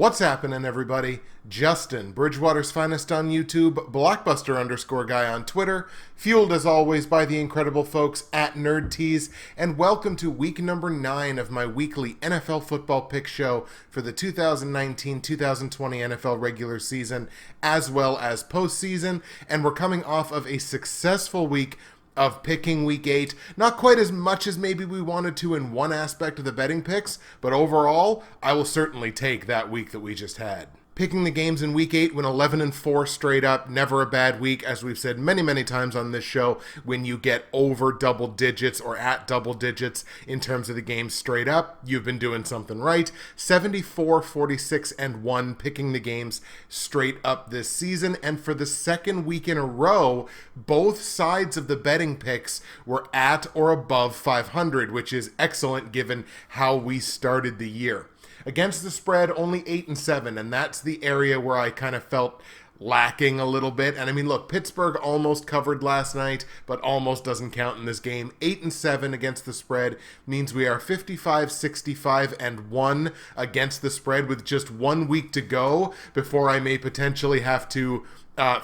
What's happening, everybody? Justin, Bridgewater's finest on YouTube, blockbuster_guy on Twitter, fueled as always by the incredible folks at NerdTees, and welcome to week number 9 of my weekly NFL football pick show for the 2019-2020 NFL regular season, as well as postseason, and we're coming off of a successful week of picking week 8. Not quite as much as maybe we wanted to in one aspect of the betting picks, but overall, I will certainly take that week that we just had. Picking the games in week 8 went 11-4 straight up, never a bad week, as we've said many times on this show. When you get over double digits or at double digits in terms of the games straight up, you've been doing something right. 74-46-1 picking the games straight up this season, and for the second week in a row, both sides of the betting picks were at or above 500, which is excellent given how we started the year. Against the spread, only 8-7, and that's the area where I kind of felt lacking a little bit. And I mean, look, Pittsburgh almost covered last night, but almost doesn't count in this game. 8-7 against the spread means we are 55-65-1 against the spread with just 1 week to go before I may potentially have to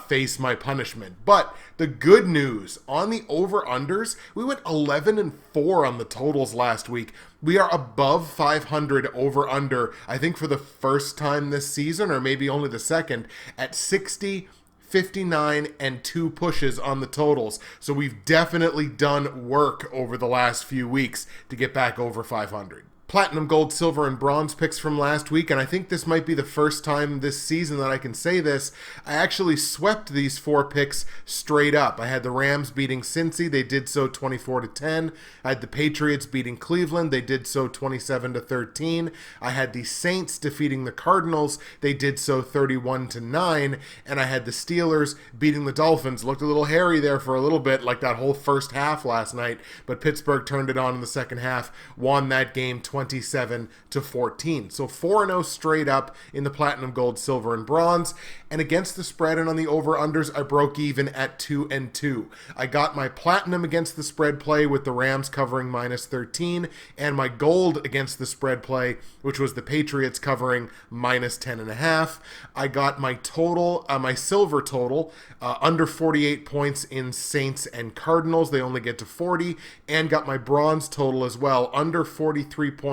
face my punishment. But the good news on the over-unders, we went 11-4 on the totals last week. We are above 500 over-under, I think for the first time this season, or maybe only the second, at 60, 59, and 2 pushes on the totals. So we've definitely done work over the last few weeks to get back over 500. Platinum, gold, silver, and bronze picks from last week, and I think this might be the first time this season that I can say this. I actually swept these 4 picks straight up. I had the Rams beating Cincy. They did so 24-10. I had the Patriots beating Cleveland. They did so 27-13. I had the Saints defeating the Cardinals. They did so 31-9. And I had the Steelers beating the Dolphins. Looked a little hairy there for a little bit, like that whole first half last night, but Pittsburgh turned it on in the second half, won that game 27-14. So 4-0 straight up in the platinum, gold, silver, and bronze. And against the spread and on the over-unders, I broke even at 2-2. I got my platinum against the spread play with the Rams covering -13, and my gold against the spread play, which was the Patriots covering -10.5. I got my total, my silver total, under 48 points in Saints and Cardinals. They only get to 40, and got my bronze total as well, under 43 points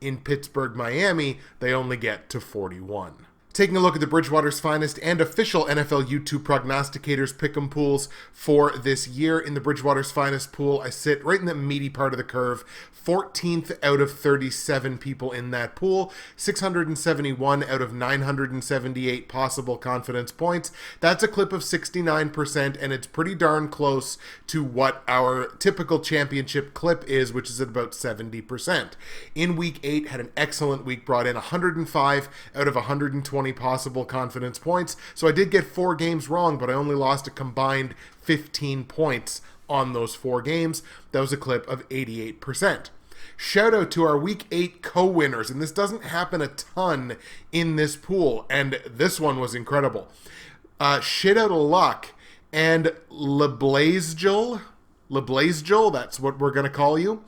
in Pittsburgh, Miami. They only get to 41. Taking a look at the Bridgewater's finest and official NFL YouTube prognosticators pick'em pools for this year. In the Bridgewater's finest pool, I sit right in the meaty part of the curve, 14th out of 37 people in that pool, 671 out of 978 possible confidence points. That's a clip of 69%, and it's pretty darn close to what our typical championship clip is, which is at about 70%. In week 8, had an excellent week, brought in 105 out of 120 possible confidence points. So I did get 4 games wrong, but I only lost a combined 15 points on those 4 games. That was a clip of 88%. Shout out to our week 8 co-winners, and this doesn't happen a ton in this pool, and this one was incredible. Shit out of luck and leblazjl, that's what we're going to call you,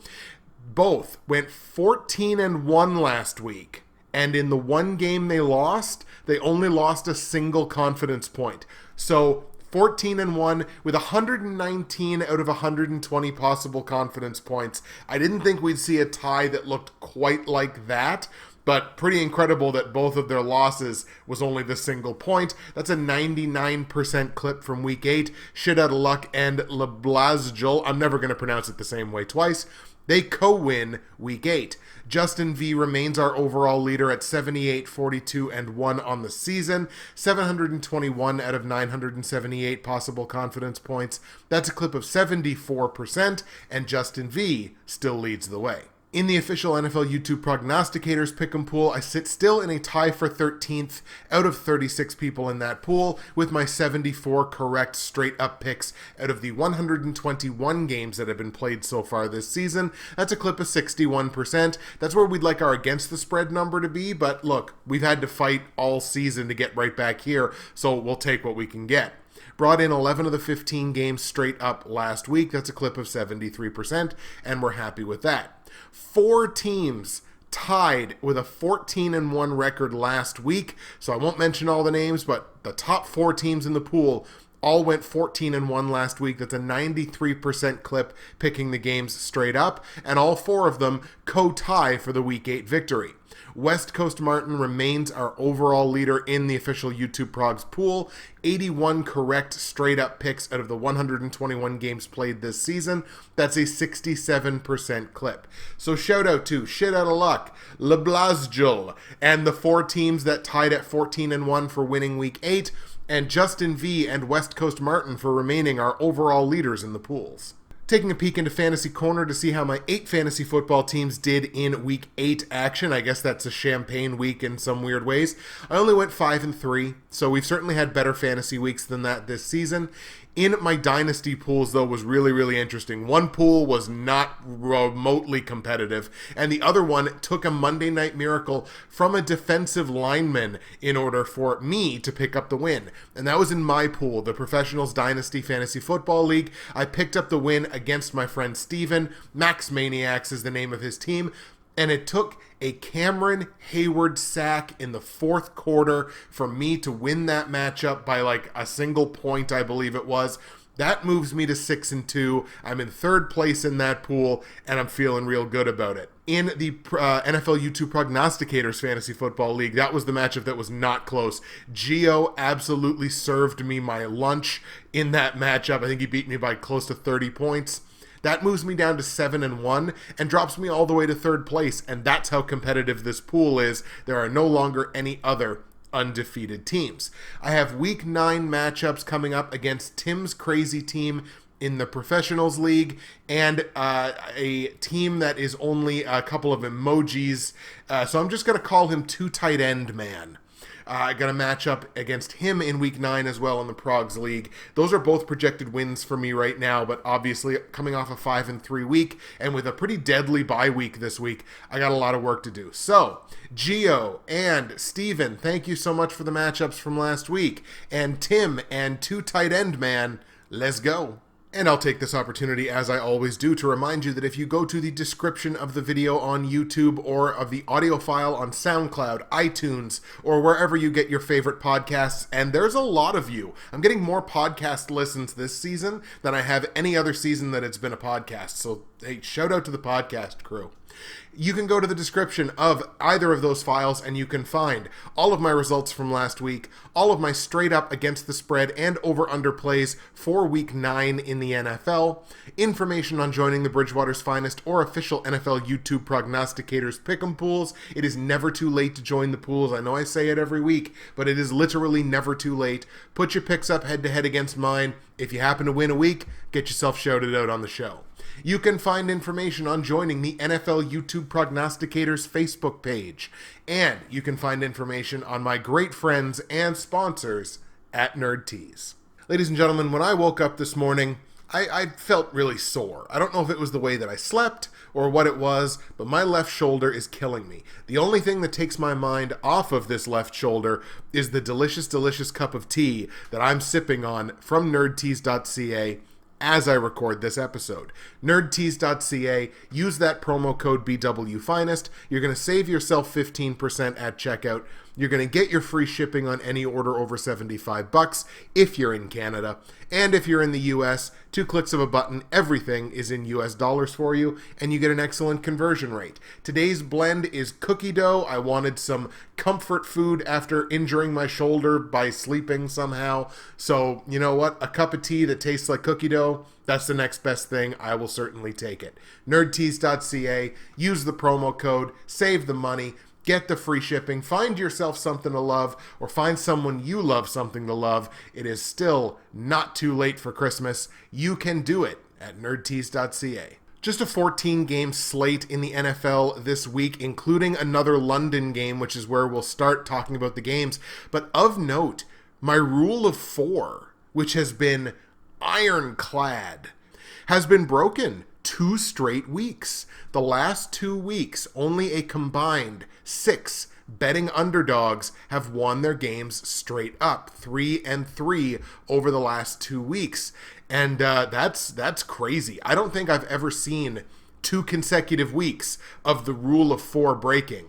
both went 14-1 last week. And in the one game they lost, they only lost a single confidence point. So 14-1 with 119 out of 120 possible confidence points. I didn't think we'd see a tie that looked quite like that, but pretty incredible that both of their losses was only the single point. That's a 99% clip from week 8. Shit out of luck and leblazjl, I'm never going to pronounce it the same way twice. They co-win week 8. JustinV remains our overall leader at 78-42-1 on the season, 721 out of 978 possible confidence points. That's a clip of 74%, and JustinV still leads the way. In the official NFL YouTube prognosticators pick'em pool, I sit still in a tie for 13th out of 36 people in that pool with my 74 correct straight up picks out of the 121 games that have been played so far this season. That's a clip of 61%. That's where we'd like our against the spread number to be, but look, we've had to fight all season to get right back here, so we'll take what we can get. Brought in 11 of the 15 games straight up last week. That's a clip of 73%, and we're happy with that. 4 teams tied with a 14-1 record last week. So I won't mention all the names, but the top 4 teams in the pool all went 14-1 last week. That's a 93% clip picking the games straight up, and all 4 of them co-tie for the Week 8 victory. West Coast Martin remains our overall leader in the official YouTube Progs pool. 81 correct straight-up picks out of the 121 games played this season. That's a 67% clip. So shout out to Shit Outta Luck, leblazjl, and the 4 teams that tied at 14-1 for winning Week 8, and JustinV and West Coast Martin for remaining our overall leaders in the pools. Taking a peek into Fantasy Corner to see how my 8 fantasy football teams did in Week 8 action. I guess that's a champagne week in some weird ways. I only went 5-3, so we've certainly had better fantasy weeks than that this season. In my dynasty pools, though, was really, really interesting. One pool was not remotely competitive, and the other one took a Monday Night Miracle from a defensive lineman in order for me to pick up the win. And that was in my pool, the Professionals Dynasty Fantasy Football League. I picked up the win against my friend Steven. Max Maniacs is the name of his team. And it took a Cameron Hayward sack in the 4th quarter for me to win that matchup by like a single point, I believe it was. That moves me to 6-2. I'm in 3rd place in that pool, and I'm feeling real good about it. In the NFL YouTube Prognosticators Fantasy Football League, that was the matchup that was not close. Gio absolutely served me my lunch in that matchup. I think he beat me by close to 30 points. That moves me down to 7-1 and drops me all the way to 3rd place, and that's how competitive this pool is. There are no longer any other undefeated teams. I have Week 9 matchups coming up against Tim's crazy team in the Professionals League, and a team that is only a couple of emojis, so I'm just going to call him Two Tight End Man. I got a matchup against him in Week 9 as well in the Progs League. Those are both projected wins for me right now, but obviously coming off a 5-3 week and with a pretty deadly bye week this week, I got a lot of work to do. So, Gio and Steven, thank you so much for the matchups from last week. And Tim and Two Tight End Man, let's go. And I'll take this opportunity, as I always do, to remind you that if you go to the description of the video on YouTube or of the audio file on SoundCloud, iTunes, or wherever you get your favorite podcasts, and there's a lot of you. I'm getting more podcast listens this season than I have any other season that it's been a podcast. So, hey, shout out to the podcast crew. You can go to the description of either of those files and you can find all of my results from last week, all of my straight up against the spread and over-under plays for Week 9 in the NFL, information on joining the Bridgewater's Finest or official NFL YouTube prognosticators pick'em pools. It is never too late to join the pools. I know I say it every week, but it is literally never too late. Put your picks up head-to-head against mine. If you happen to win a week, get yourself shouted out on the show. You can find information on joining the NFL YouTube Prognosticators Facebook page. And you can find information on my great friends and sponsors at NerdTees. Ladies and gentlemen, when I woke up this morning, I felt really sore. I don't know if it was the way that I slept or what it was, but my left shoulder is killing me. The only thing that takes my mind off of this left shoulder is the delicious, delicious cup of tea that I'm sipping on from nerdtees.ca as I record this episode. Nerdtees.ca, use that promo code BWFinest. You're going to save yourself 15% at checkout. You're going to get your free shipping on any order over $75 if you're in Canada. And if you're in the US, 2 clicks of a button, everything is in US dollars for you, and you get an excellent conversion rate. Today's blend is cookie dough. I wanted some comfort food after injuring my shoulder by sleeping somehow. So, you know what? A cup of tea that tastes like cookie dough, that's the next best thing. I will certainly take it. Nerdtees.ca, use the promo code, save the money, get the free shipping, find yourself something to love, or find someone you love something to love. It is still not too late for Christmas. You can do it at nerdtees.ca. Just a 14-game slate in the NFL this week, including another London game, which is where we'll start talking about the games. But of note, my rule of 4, which has been ironclad, has been broken 2 straight weeks. The last 2 weeks, only a combined 6 betting underdogs have won their games straight up, 3-3 over the last 2 weeks. And that's crazy. I don't think I've ever seen 2 consecutive weeks of the rule of 4 breaking.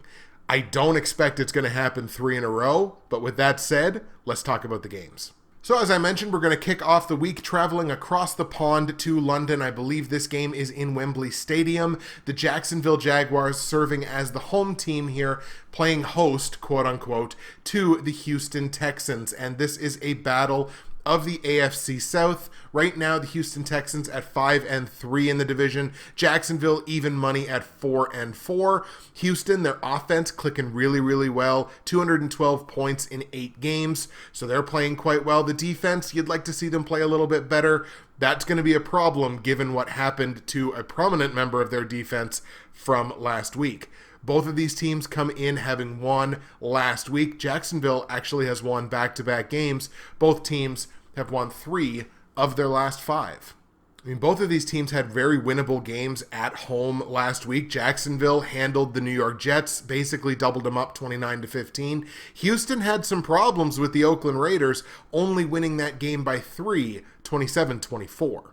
I don't expect it's going to happen 3 in a row, but with that said, let's talk about the games. So as I mentioned, we're going to kick off the week traveling across the pond to London. I believe this game is in Wembley Stadium. The Jacksonville Jaguars serving as the home team here, playing host, quote unquote, to the Houston Texans. And this is a battle of the AFC South. Right now, the Houston Texans at 5-3 in the division. Jacksonville even money at 4-4. Houston, their offense clicking really, really well. 212 points in 8 games. So they're playing quite well. The defense, you'd like to see them play a little bit better. That's going to be a problem given what happened to a prominent member of their defense from last week. Both of these teams come in having won last week. Jacksonville actually has won back-to-back games. Both teams have won 3 of their last 5. I mean, both of these teams had very winnable games at home last week. Jacksonville handled the New York Jets, basically doubled them up 29-15. Houston had some problems with the Oakland Raiders, only winning that game by 3, 27-24.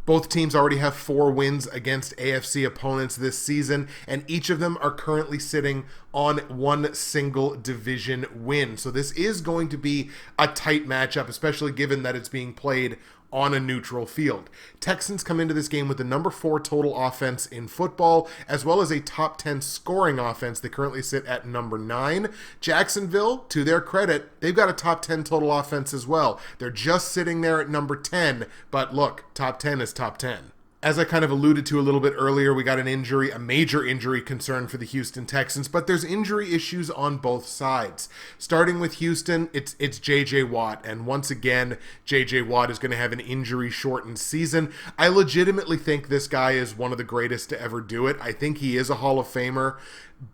Both teams already have 4 wins against AFC opponents this season, and each of them are currently sitting on 1 single division win. So this is going to be a tight matchup, especially given that it's being played on a neutral field. Texans come into this game with the number 4 total offense in football, as well as a top 10 scoring offense. They currently sit at number 9. Jacksonville, to their credit, they've got a top 10 total offense as well. They're just sitting there at number 10, but look, top 10 is top 10. As I kind of alluded to a little bit earlier, we got an injury, a major injury concern for the Houston Texans, but there's injury issues on both sides. Starting with Houston, it's J.J. Watt, and once again, J.J. Watt is going to have an injury-shortened season. I legitimately think this guy is one of the greatest to ever do it. I think he is a Hall of Famer,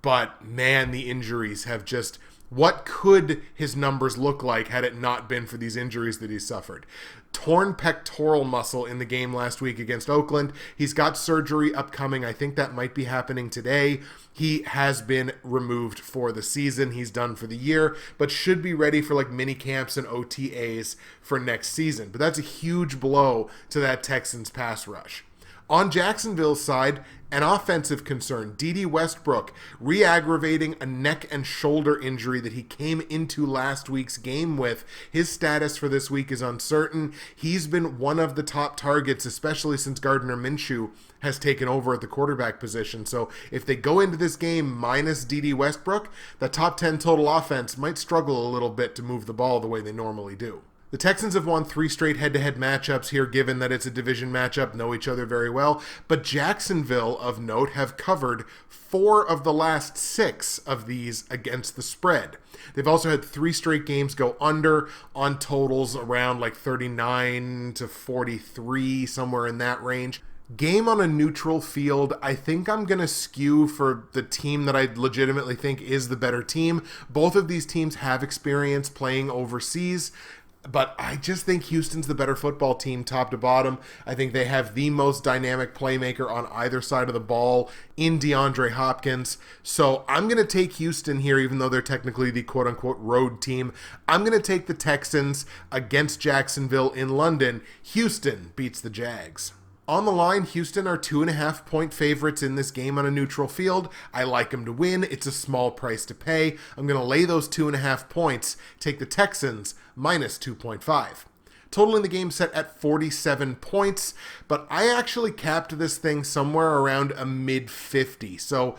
but man, the injuries have just... What could his numbers look like had it not been for these injuries that he suffered? Torn pectoral muscle in the game last week against Oakland. He's got surgery upcoming. I think that might be happening today. He has been removed for the season. He's done for the year, but should be ready for like mini camps and OTAs for next season. But that's a huge blow to that Texans pass rush. On Jacksonville's side, an offensive concern. Dede Westbrook re-aggravating a neck and shoulder injury that he came into last week's game with. His status for this week is uncertain. He's been one of the top targets, especially since Gardner Minshew has taken over at the quarterback position. So if they go into this game minus Dede Westbrook, the top 10 total offense might struggle a little bit to move the ball the way they normally do. The Texans have won 3 straight head-to-head matchups here, given that it's a division matchup, know each other very well. But Jacksonville, of note, have covered 4 of the last 6 of these against the spread. They've also had 3 straight games go under on totals around like 39-43, somewhere in that range. Game on a neutral field, I think I'm going to skew for the team that I legitimately think is the better team. Both of these teams have experience playing overseas, but I just think Houston's the better football team top to bottom. I think they have the most dynamic playmaker on either side of the ball in DeAndre Hopkins. So I'm going to take Houston here, even though they're technically the quote-unquote road team. I'm going to take the Texans against Jacksonville in London. Houston beats the Jags. On the line, Houston are 2.5-point favorites in this game on a neutral field. I like them to win. It's a small price to pay. I'm going to lay those 2.5 points. Take the Texans minus 2.5. Total in the game set at 47 points, but I actually capped this thing somewhere around a mid-50. So,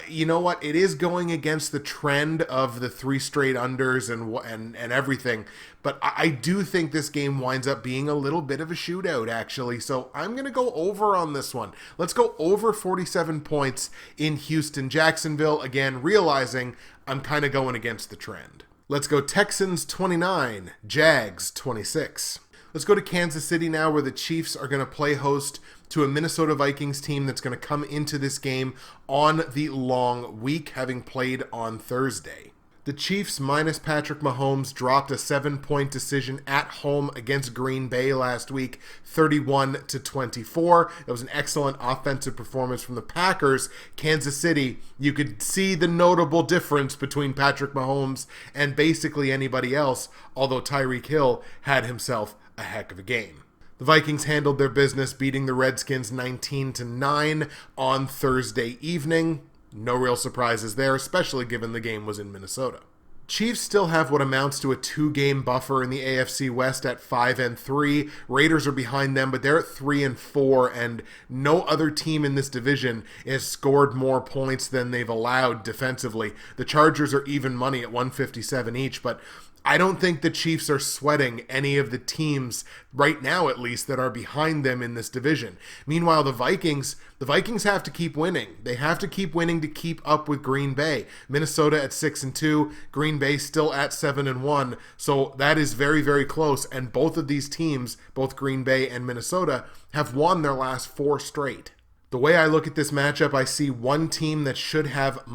you know what? It is going against the trend of the 3 straight unders and everything, but I do think this game winds up being a little bit of a shootout, actually. So I'm going to go over on this one. Let's go over 47 points in Houston-Jacksonville, again, realizing I'm kind of going against the trend. Let's go Texans 29, Jags 26. Let's go to Kansas City now, where the Chiefs are going to play host to a Minnesota Vikings team that's going to come into this game on the long week, having played on Thursday. The Chiefs minus Patrick Mahomes dropped a 7-point decision at home against Green Bay last week, 31-24. That was an excellent offensive performance from the Packers. Kansas City, you could see the notable difference between Patrick Mahomes and basically anybody else, although Tyreek Hill had himself a heck of a game. The Vikings handled their business, beating the Redskins 19-9 on Thursday evening. No real surprises there, especially given the game was in Minnesota. Chiefs still have what amounts to a 2-game buffer in the AFC West at 5-3. Raiders are behind them, but they're at 3-4, and no other team in this division has scored more points than they've allowed defensively. The Chargers are even money at 157 each, but I don't think the Chiefs are sweating any of the teams, right now at least, that are behind them in this division. Meanwhile, the Vikings have to keep winning. They have to keep winning to keep up with Green Bay. Minnesota at 6-2, Green Bay still at 7-1, so that is very, very close. And both of these teams, both Green Bay and Minnesota, have won their last 4 straight. The way I look at this matchup, I see one team that should have a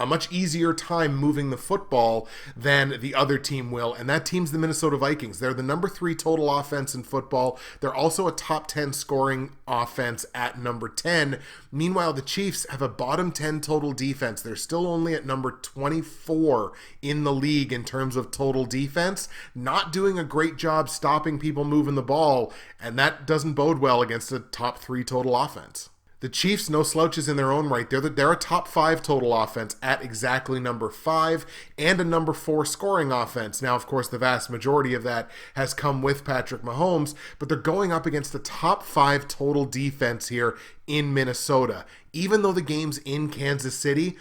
much easier time moving the football than the other team will, and that team's the Minnesota Vikings. They're the number 3 total offense in football. They're also a top 10 scoring offense at number 10. Meanwhile, the Chiefs have a bottom 10 total defense. They're still only at number 24 in the league in terms of total defense, not doing a great job stopping people moving the ball, and that doesn't bode well against a top 3 total offense. The Chiefs, no slouches in their own right. They're a top 5 total offense at exactly number 5 and a number 4 scoring offense. Now, of course, the vast majority of that has come with Patrick Mahomes, but they're going up against the top 5 total defense here in Minnesota. Even though the game's in Kansas City,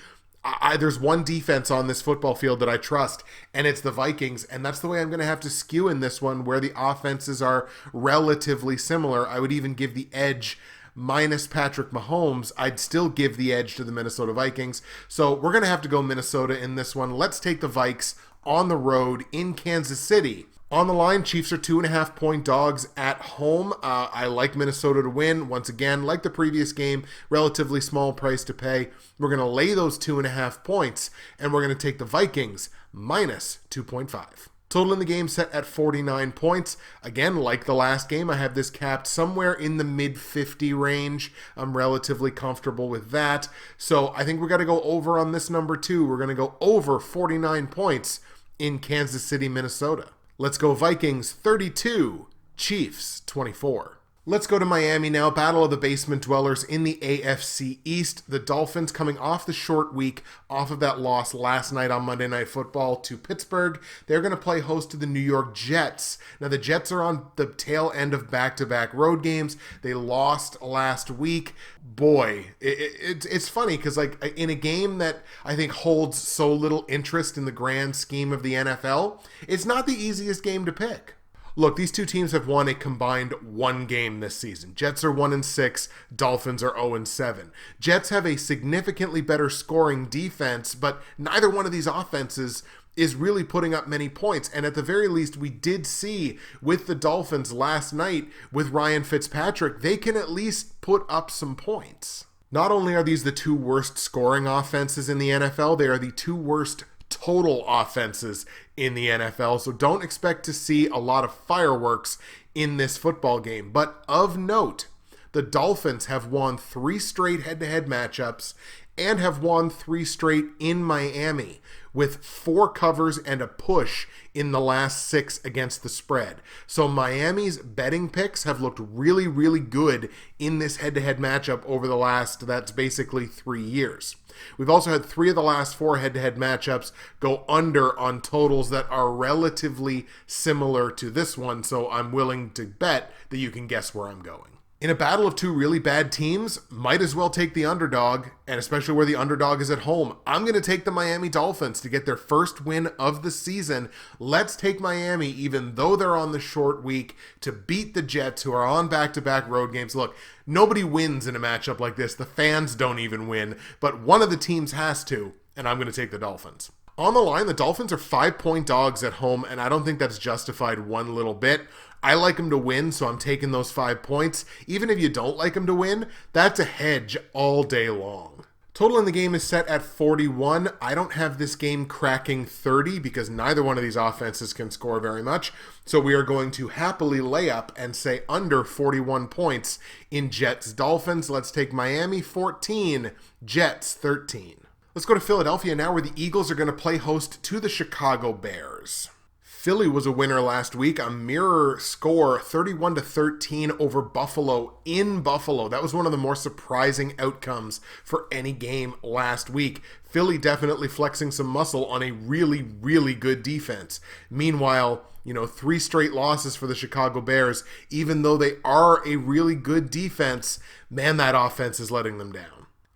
there's one defense on this football field that I trust, and it's the Vikings, and that's the way I'm going to have to skew in this one, where the offenses are relatively similar. I would even give the edge minus Patrick Mahomes. I'd still give the edge to the Minnesota Vikings. So we're going to have to go Minnesota in this one. Let's take the Vikes on the road in Kansas City. On the line, Chiefs are 2.5-point dogs at home. I like Minnesota to win. Once again, like the previous game, relatively small price to pay. We're going to lay those 2.5 points, and we're going to take the Vikings minus 2.5. Total in the game set at 49 points. Again, like the last game, I have this capped somewhere in the mid-50 range. I'm relatively comfortable with that. So I think we're going to go over on this number 2. We're going to go over 49 points in Kansas City, Minnesota. Let's go Vikings 32, Chiefs 24. Let's go to Miami now. Battle of the basement dwellers in the AFC East. The Dolphins coming off the short week, off of that loss last night on Monday Night Football to Pittsburgh. They're going to play host to the New York Jets. Now, the Jets are on the tail end of back-to-back road games. They lost last week. Boy, it's funny because, like, in a game that I think holds so little interest in the grand scheme of the NFL, it's not the easiest game to pick. Look, these two teams have won a combined 1 game this season. Jets are 1-6, Dolphins are 0-7. Jets have a significantly better scoring defense, but neither one of these offenses is really putting up many points. And at the very least, we did see with the Dolphins last night with Ryan Fitzpatrick, they can at least put up some points. Not only are these the 2 worst scoring offenses in the NFL, they are the 2 worst total offenses in the NFL, so don't expect to see a lot of fireworks in this football game. But of note, the Dolphins have won 3 straight head-to-head matchups and have won 3 straight in Miami, with 4 covers and a push in the last 6 against the spread. So Miami's betting picks have looked really, really good in this head-to-head matchup over the last, that's basically 3 years. We've also had 3 of the last 4 head-to-head matchups go under on totals that are relatively similar to this one, so I'm willing to bet that you can guess where I'm going. In a battle of 2 really bad teams, might as well take the underdog, and especially where the underdog is at home. I'm going to take the Miami Dolphins to get their first win of the season. Let's take Miami, even though they're on the short week, to beat the Jets, who are on back-to-back road games. Look, nobody wins in a matchup like this. The fans don't even win, but one of the teams has to, and I'm going to take the Dolphins. On the line, the Dolphins are 5-point dogs at home, and I don't think that's justified one little bit. I like them to win, so I'm taking those 5 points. Even if you don't like them to win, that's a hedge all day long. Total in the game is set at 41. I don't have this game cracking 30 because neither one of these offenses can score very much. So we are going to happily lay up and say under 41 points in Jets-Dolphins. Let's take Miami 14, Jets 13. Let's go to Philadelphia now, where the Eagles are going to play host to the Chicago Bears. Philly was a winner last week, a mirror score 31-13 over Buffalo in Buffalo. That was one of the more surprising outcomes for any game last week. Philly definitely flexing some muscle on a really, really good defense. Meanwhile, 3 straight losses for the Chicago Bears, even though they are a really good defense, man, that offense is letting them down.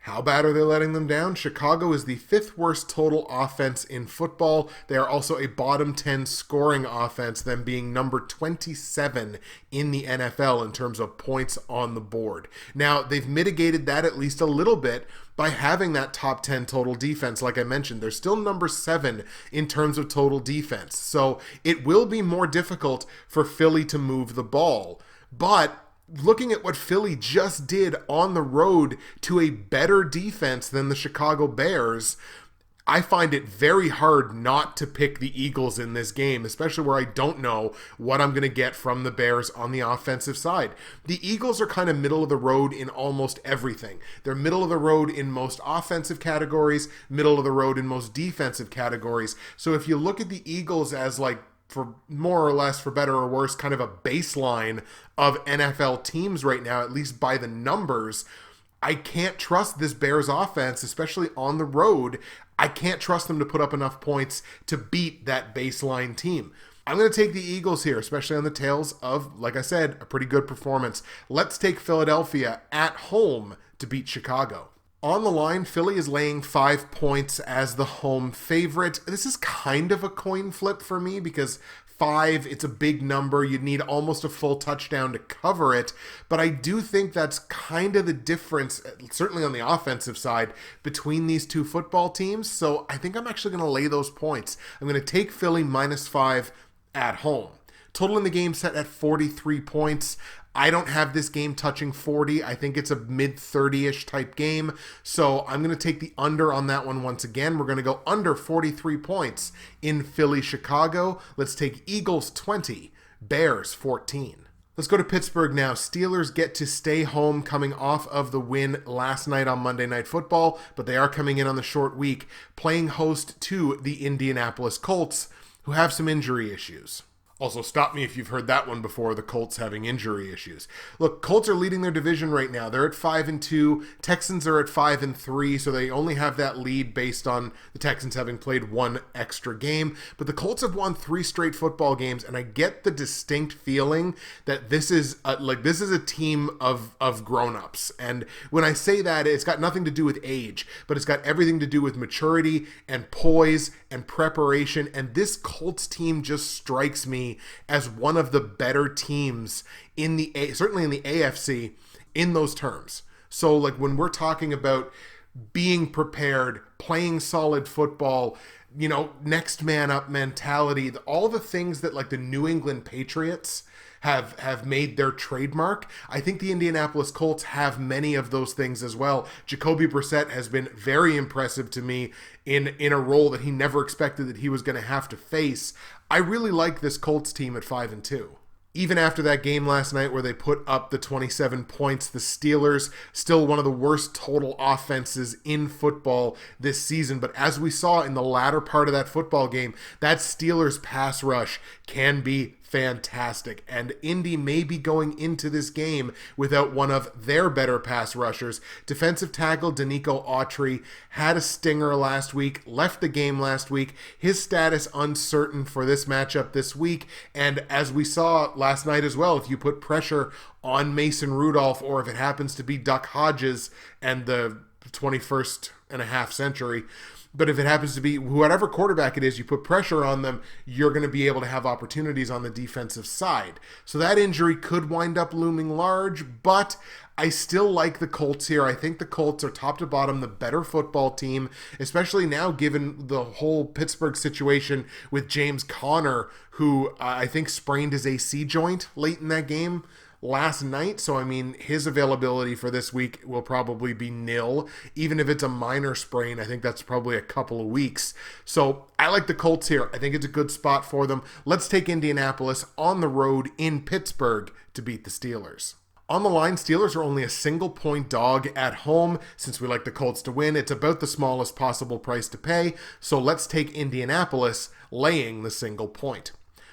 How bad are they letting them down? Chicago is the 5th worst total offense in football. They are also a bottom 10 scoring offense, them being number 27 in the NFL in terms of points on the board. Now, they've mitigated that at least a little bit by having that top 10 total defense. Like I mentioned, they're still number 7 in terms of total defense. So it will be more difficult for Philly to move the ball. But looking at what Philly just did on the road to a better defense than the Chicago Bears, I find it very hard not to pick the Eagles in this game, especially where I don't know what I'm going to get from the Bears on the offensive side. The Eagles are kind of middle of the road in almost everything. They're middle of the road in most offensive categories, middle of the road in most defensive categories. So if you look at the Eagles as for more or less, for better or worse, kind of a baseline of NFL teams right now, at least by the numbers, I can't trust this Bears offense, especially on the road. I can't trust them to put up enough points to beat that baseline team. I'm going to take the Eagles here, especially on the tails of, like I said, a pretty good performance. Let's take Philadelphia at home to beat Chicago. On the line, Philly is laying 5 points as the home favorite. This is kind of a coin flip for me because 5, it's a big number. You'd need almost a full touchdown to cover it. But I do think that's kind of the difference, certainly on the offensive side, between these two football teams. So I think I'm actually going to lay those points. I'm going to take Philly -5 at home. Total in the game set at 43 points. I don't have this game touching 40. I think it's a mid-30-ish type game. So I'm going to take the under on that one once again. We're going to go under 43 points in Philly-Chicago. Let's take Eagles 20, Bears 14. Let's go to Pittsburgh now. Steelers get to stay home coming off of the win last night on Monday Night Football, but they are coming in on the short week, playing host to the Indianapolis Colts, who have some injury issues. Also, stop me if you've heard that one before, the Colts having injury issues. Look, Colts are leading their division right now. They're at 5-2. Texans are at 5-3, so they only have that lead based on the Texans having played one extra game. But the Colts have won 3 straight football games, and I get the distinct feeling that this is a team of grown-ups. And when I say that, it's got nothing to do with age, but it's got everything to do with maturity and poise and preparation. And this Colts team just strikes me as one of the better teams in certainly in the AFC in those terms. So when we're talking about being prepared, playing solid football, next man up mentality, all the things that the New England Patriots have made their trademark, I think the Indianapolis Colts have many of those things as well. Jacoby Brissett has been very impressive to me in a role that he never expected that he was going to have to face. I really like this Colts team at 5-2. Even after that game last night where they put up the 27 points, the Steelers, still one of the worst total offenses in football this season. But as we saw in the latter part of that football game, that Steelers pass rush can be fantastic. And Indy may be going into this game without one of their better pass rushers. Defensive tackle Danico Autry had a stinger last week, left the game last week. His status uncertain for this matchup this week. And as we saw last night as well, if you put pressure on Mason Rudolph, or if it happens to be Duck Hodges and the 21st and a half century, but if it happens to be whatever quarterback it is, you put pressure on them, you're going to be able to have opportunities on the defensive side. So that injury could wind up looming large, but I still like the Colts here. I think the Colts are top to bottom the better football team, especially now given the whole Pittsburgh situation with James Conner, who I think sprained his AC joint late in that game last night. So, his availability for this week will probably be nil. Even if it's a minor sprain, I think that's probably a couple of weeks. So, I like the Colts here. I think it's a good spot for them. Let's take Indianapolis on the road in Pittsburgh to beat the Steelers. On the line, Steelers are only a single-point dog at home. Since we like the Colts to win, it's about the smallest possible price to pay. So, let's take Indianapolis laying the single point.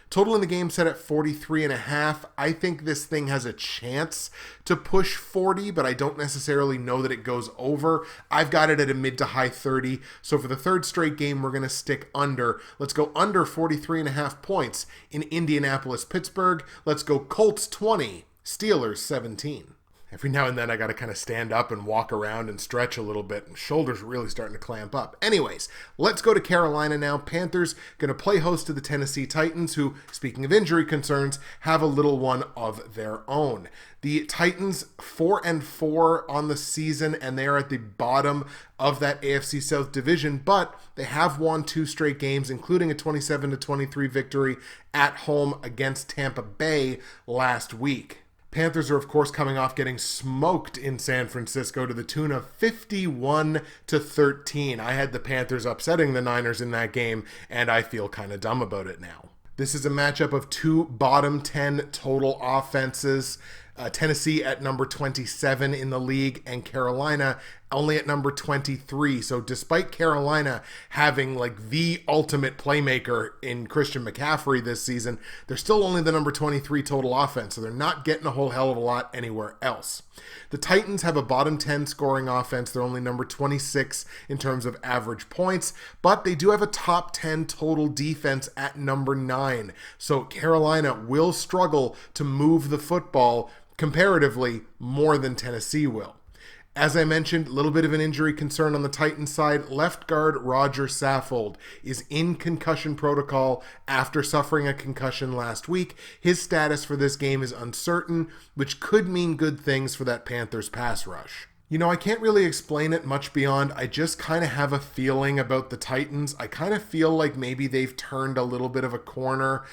Total in the game set at 43.5. I think this thing has a chance to push 40, but I don't necessarily know that it goes over. I've got it at a mid to high 30. So for the third straight game, we're going to stick under. Let's go under 43.5 points in Indianapolis, Pittsburgh. Let's go Colts 20, Steelers 17. Every now and then I got to kind of stand up and walk around and stretch a little bit. And shoulders are really starting to clamp up. Anyways, let's go to Carolina now. Panthers going to play host to the Tennessee Titans, who, speaking of injury concerns, have a little one of their own. The Titans 4-4 on the season, and they are at the bottom of that AFC South division, but they have won 2 straight games, including a 27-23 victory at home against Tampa Bay last week. Panthers are, of course, coming off getting smoked in San Francisco to the tune of 51-13. I had the Panthers upsetting the Niners in that game, and I feel kind of dumb about it now. This is a matchup of 2 bottom 10 total offenses. Tennessee at number 27 in the league, and Carolina only at number 23. So despite Carolina having like the ultimate playmaker in Christian McCaffrey this season, they're still only the number 23 total offense. So they're not getting a whole hell of a lot anywhere else. The Titans have a bottom 10 scoring offense. They're only number 26 in terms of average points, but they do have a top 10 total defense at number 9. So Carolina will struggle to move the football comparatively more than Tennessee will. As I mentioned, a little bit of an injury concern on the Titans side. Left guard Roger Saffold is in concussion protocol after suffering a concussion last week. His status for this game is uncertain, which could mean good things for that Panthers pass rush. You know, I can't really explain it much beyond, I just kind of have a feeling about the Titans. I kind of feel like maybe they've turned a little bit of a corner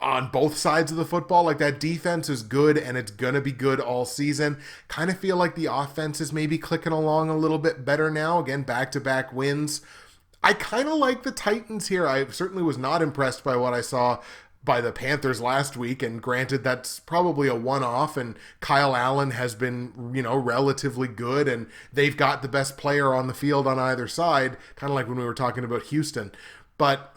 on both sides of the football. Like, that defense is good and it's going to be good all season. Kind of feel like the offense is maybe clicking along a little bit better now. Again, back-to-back wins. I kind of like the Titans here. I certainly was not impressed by what I saw by the Panthers last week, and granted that's probably a one-off, and Kyle Allen has been, relatively good, and they've got the best player on the field on either side, kind of like when we were talking about Houston. But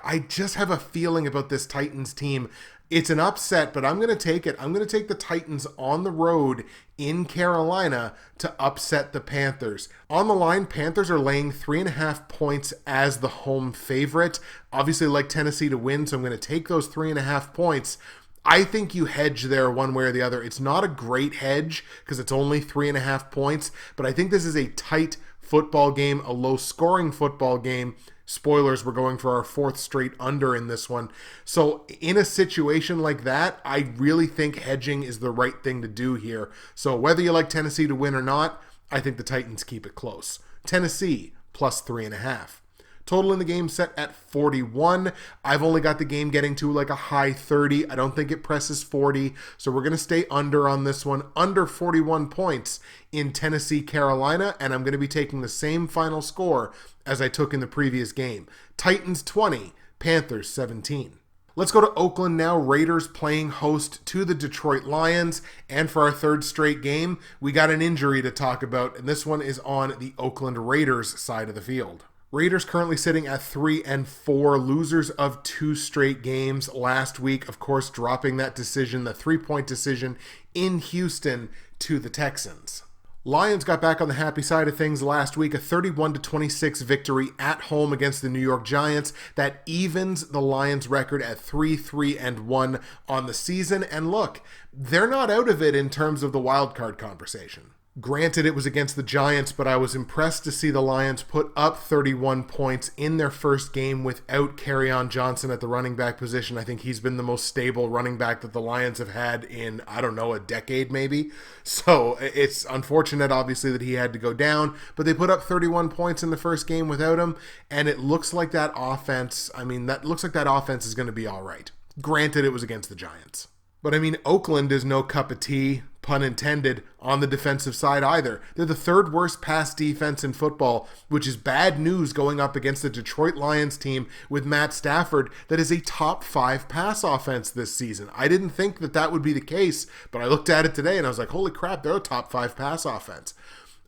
I just have a feeling about this Titans team. It's an upset, but I'm going to take it. I'm going to take the Titans on the road in Carolina to upset the Panthers. On the line, Panthers are laying 3.5 points as the home favorite. Obviously, like Tennessee to win, so I'm going to take those 3.5 points. I think you hedge there one way or the other. It's not a great hedge because it's only 3.5 points, but I think this is a tight football game, a low-scoring football game. Spoilers, we're going for our 4th straight under in this one. So in a situation like that, I really think hedging is the right thing to do here. So whether you like Tennessee to win or not, I think the Titans keep it close. Tennessee plus 3.5. Total in the game set at 41. I've only got the game getting to like a high 30. I don't think it presses 40. So we're going to stay under on this one. Under 41 points in Tennessee, Carolina. And I'm going to be taking the same final score as I took in the previous game. Titans 20, Panthers 17. Let's go to Oakland now. Raiders playing host to the Detroit Lions. And for our 3rd straight game, we got an injury to talk about. And this one is on the Oakland Raiders side of the field. Raiders currently sitting at 3-4, losers of 2 straight games last week, of course, dropping that decision, the 3-point decision in Houston to the Texans. Lions got back on the happy side of things last week, a 31-26 victory at home against the New York Giants. That evens the Lions record at 3-1 on the season. And look, they're not out of it in terms of the wild card conversation. Granted, it was against the Giants, but I was impressed to see the Lions put up 31 points in their first game without Kerryon Johnson at the running back position. I think he's been the most stable running back that the Lions have had in, a decade maybe. So it's unfortunate, obviously, that he had to go down, but they put up 31 points in the first game without him, and it looks like that offense, is going to be all right. Granted, it was against the Giants. But Oakland is no cup of tea, pun intended, on the defensive side either. They're the 3rd worst pass defense in football, which is bad news going up against the Detroit Lions team with Matt Stafford that is a top 5 pass offense this season. I didn't think that would be the case, but I looked at it today and I was like, holy crap, they're a top 5 pass offense.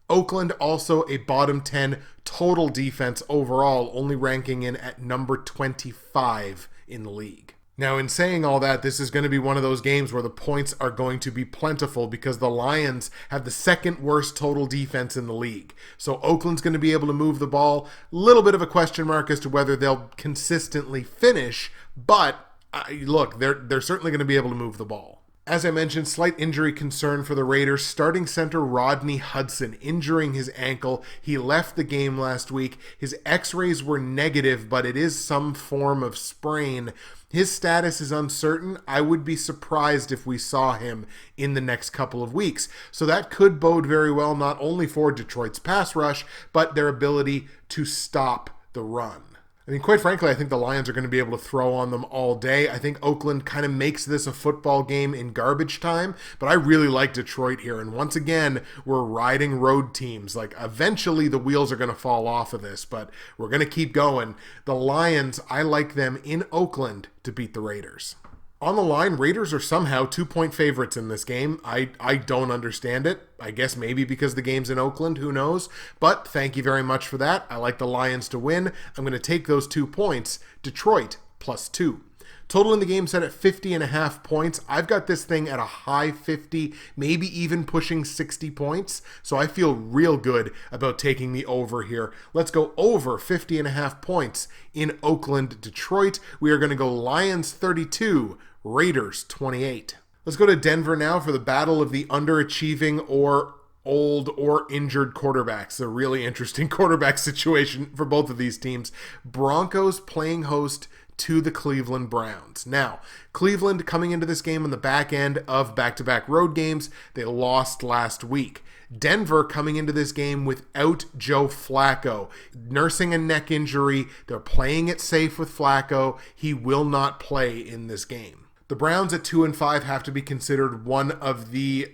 Oakland also a bottom 10 total defense overall, only ranking in at number 25 in the league. Now, in saying all that, this is going to be one of those games where the points are going to be plentiful because the Lions have the second worst total defense in the league. So Oakland's going to be able to move the ball. A little bit of a question mark as to whether they'll consistently finish, but look, they're certainly going to be able to move the ball. As I mentioned, slight injury concern for the Raiders. Starting center Rodney Hudson injuring his ankle. He left the game last week. His x-rays were negative, but it is some form of sprain. His status is uncertain. I would be surprised if we saw him in the next couple of weeks. So that could bode very well not only for Detroit's pass rush, but their ability to stop the run. I mean, quite frankly, I think the Lions are going to be able to throw on them all day. I think Oakland kind of makes this a football game in garbage time, but I really like Detroit here. And once again, we're riding road teams. Like, eventually the wheels are going to fall off of this, but we're going to keep going. The Lions, I like them in Oakland to beat the Raiders. On the line, Raiders are somehow 2-point favorites in this game. I don't understand it. I guess maybe because the game's in Oakland, who knows? But thank you very much for that. I like the Lions to win. I'm going to take those 2 points. Detroit +2. Total in the game set at 50.5 points. I've got this thing at a high 50, maybe even pushing 60 points. So I feel real good about taking the over here. Let's go over 50.5 points in Oakland, Detroit. We are going to go Lions 32, Raiders 28. Let's go to Denver now for the battle of the underachieving or old or injured quarterbacks. A really interesting quarterback situation for both of these teams. Broncos playing host to the Cleveland Browns. Now, Cleveland coming into this game on the back end of back-to-back road games. They lost last week. Denver coming into this game without Joe Flacco, nursing a neck injury. They're playing it safe with Flacco. He will not play in this game. The Browns at 2-5 have to be considered one of the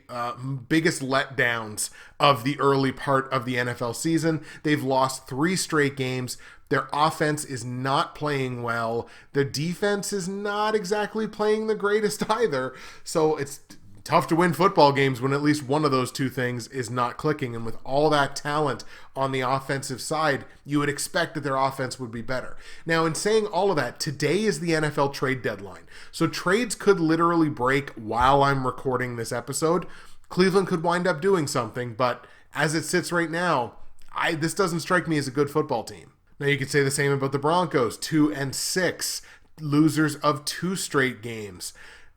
biggest letdowns of the early part of the NFL season. They've lost 3 straight games. Their offense is not playing well. Their defense is not exactly playing the greatest either. So it's tough to win football games when at least one of those two things is not clicking. And with all that talent on the offensive side, you would expect that their offense would be better. Now, in saying all of that, today is the NFL trade deadline. So trades could literally break while I'm recording this episode. Cleveland could wind up doing something, but as it sits right now, this doesn't strike me as a good football team. Now, you could say the same about the Broncos, 2-6, losers of 2 straight games.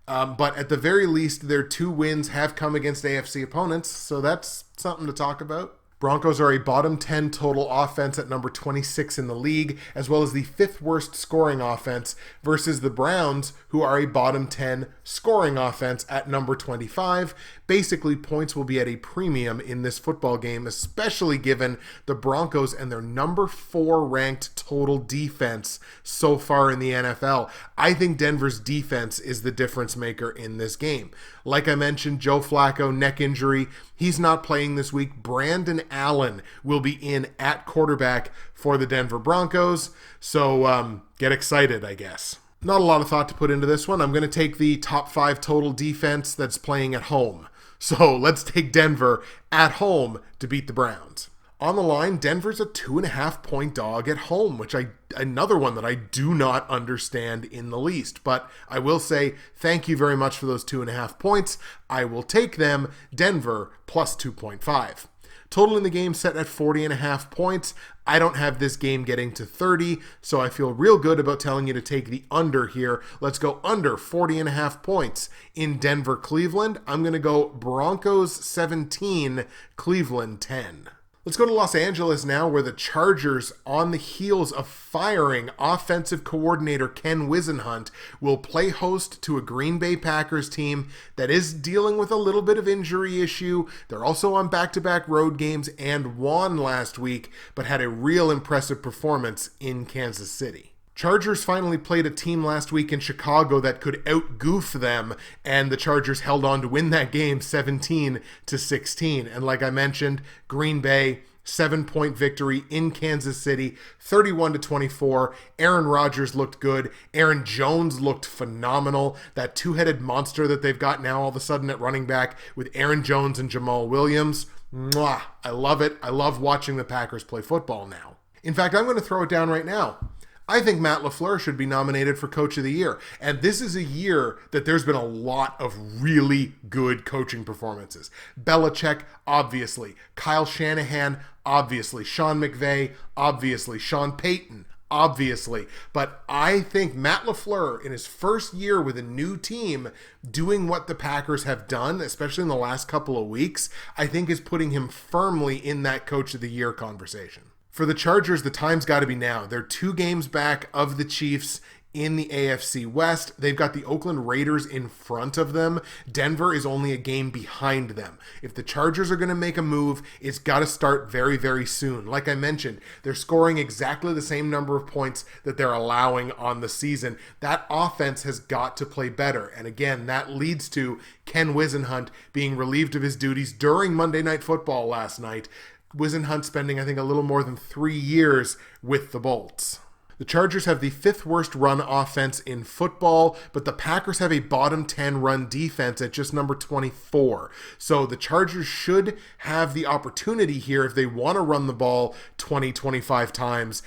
But at the very least, their 2 wins have come against AFC opponents, so that's something to talk about. Broncos are a bottom 10 total offense at number 26 in the league, as well as the 5th worst scoring offense, versus the Browns, who are a bottom 10 scoring offense at number 25. Basically, points will be at a premium in this football game, especially given the Broncos and their number 4 ranked total defense so far in the NFL. I think Denver's defense is the difference maker in this game. Like I mentioned, Joe Flacco, neck injury. He's not playing this week. Brandon Allen will be in at quarterback for the Denver Broncos. So get excited, I guess. Not a lot of thought to put into this one. I'm going to take the top 5 total defense that's playing at home. So let's take Denver at home to beat the Browns. On the line, Denver's a 2.5-point dog at home, which another one that I do not understand in the least. But I will say thank you very much for those 2.5 points. I will take them. Denver plus 2.5. Total in the game set at 40.5 points. I don't have this game getting to 30, so I feel real good about telling you to take the under here. Let's go under 40.5 points in Denver, Cleveland. I'm going to go Broncos 17, Cleveland 10. Let's go to Los Angeles now, where the Chargers, on the heels of firing offensive coordinator Ken Whisenhunt, will play host to a Green Bay Packers team that is dealing with a little bit of injury issue. They're also on back-to-back road games and won last week, but had a real impressive performance in Kansas City. Chargers finally played a team last week in Chicago that could out-goof them, and the Chargers held on to win that game 17-16. And like I mentioned, Green Bay, 7-point victory in Kansas City, 31-24. Aaron Rodgers looked good. Aaron Jones looked phenomenal. That 2-headed monster that they've got now all of a sudden at running back with Aaron Jones and Jamal Williams. Mwah! I love it. I love watching the Packers play football now. In fact, I'm going to throw it down right now. I think Matt LaFleur should be nominated for Coach of the Year. And this is a year that there's been a lot of really good coaching performances. Belichick, obviously. Kyle Shanahan, obviously. Sean McVay, obviously. Sean Payton, obviously. But I think Matt LaFleur, in his first year with a new team, doing what the Packers have done, especially in the last couple of weeks, I think is putting him firmly in that Coach of the Year conversation. For the Chargers, the time's got to be now. They're 2 games back of the Chiefs in the AFC West. They've got the Oakland Raiders in front of them. Denver is only a game behind them. If the Chargers are going to make a move, it's got to start very, very soon. Like I mentioned, they're scoring exactly the same number of points that they're allowing on the season. That offense has got to play better. And again, that leads to Ken Wisenhunt being relieved of his duties during Monday Night Football last night. Wisenhunt spending, I think, a little more than 3 years with the Bolts. The Chargers have the 5th worst run offense in football, but the Packers have a bottom 10 run defense at just number 24. So the Chargers should have the opportunity here if they want to run the ball 20, 25 times.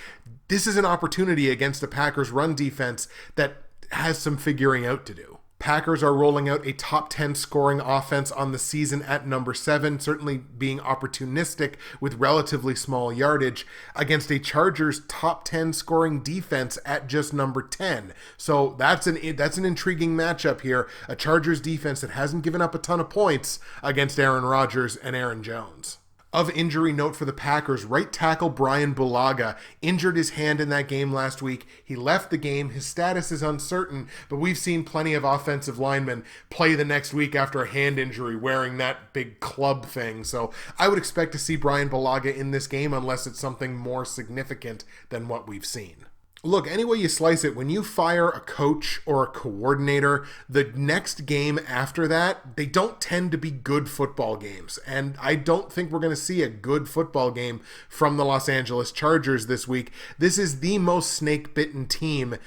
This is an opportunity against the Packers run defense that has some figuring out to do. Packers are rolling out a top 10 scoring offense on the season at number 7, certainly being opportunistic with relatively small yardage against a Chargers top 10 scoring defense at just number 10. So that's an intriguing matchup here. A Chargers defense that hasn't given up a ton of points against Aaron Rodgers and Aaron Jones. Of injury note for the Packers, right tackle Brian Bulaga injured his hand in that game last week. He left the game. His status is uncertain, but we've seen plenty of offensive linemen play the next week after a hand injury wearing that big club thing. So I would expect to see Brian Bulaga in this game unless it's something more significant than what we've seen. Look, any way you slice it, when you fire a coach or a coordinator, the next game after that, they don't tend to be good football games. And I don't think we're going to see a good football game from the Los Angeles Chargers this week. This is the most snake-bitten team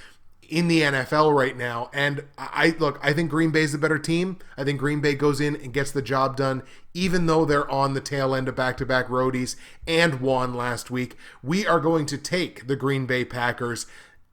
in the NFL right now. And I think Green Bay's the better team. I think Green Bay goes in and gets the job done, even though they're on the tail end of back-to-back roadies and won last week. We are going to take the Green Bay Packers